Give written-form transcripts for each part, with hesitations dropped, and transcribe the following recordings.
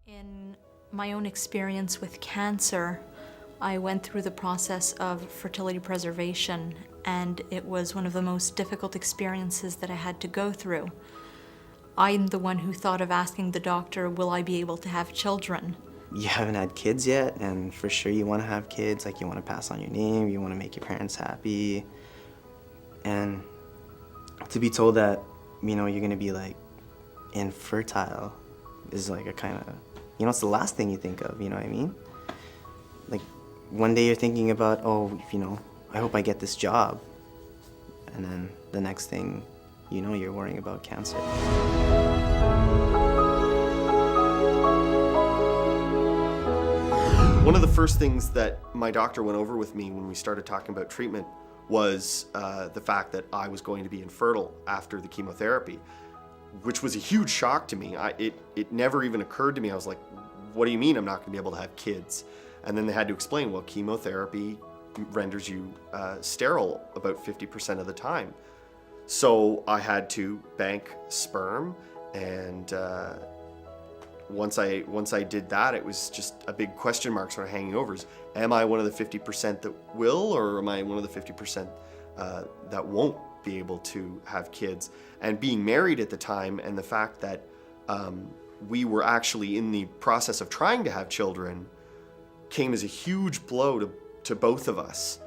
In my own experience with cancer, I went through the process of fertility preservation, and it was one of the most difficult experiences that I had to go through. I'm the one who thought of asking the doctor, will I be able to have children? You haven't had kids yet, and for sure you want to have kids, like you want to pass on your name, you want to make your parents happy. And to be told that, you're going to be like infertile is like a kind of, it's the last thing you think of, you know what I mean? Like one day you're thinking about, I hope I get this job. And then the next thing, you're worrying about cancer. One of the first things that my doctor went over with me when we started talking about treatment was the fact that I was going to be infertile after the chemotherapy, which was a huge shock to me. It never even occurred to me. I was like, what do you mean I'm not going to be able to have kids? And then they had to explain, well, chemotherapy renders you sterile about 50% of the time. So I had to bank sperm, and once I did that, it was just a big question mark sort of hanging over. Am I one of the 50% that will, or am I one of the 50% that won't be able to have kids? And being married at the time, and the fact that we were actually in the process of trying to have children, came as a huge blow to both of us,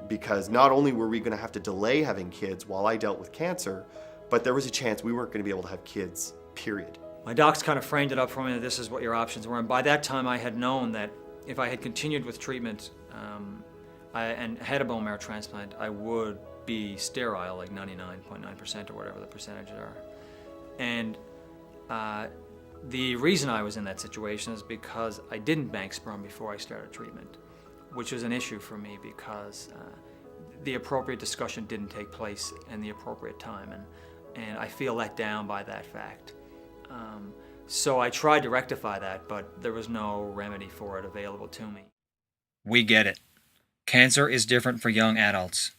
because not only were we going to have to delay having kids while I dealt with cancer, but there was a chance we weren't going to be able to have kids, period. My docs kind of framed it up for me that this is what your options were, and by that time I had known that if I had continued with treatment and had a bone marrow transplant, I would be sterile, like 99.9% or whatever the percentages are. And the reason I was in that situation is because I didn't bank sperm before I started treatment, which was an issue for me because the appropriate discussion didn't take place in the appropriate time, and I feel let down by that fact. So I tried to rectify that, but there was no remedy for it available to me. We get it. Cancer is different for young adults.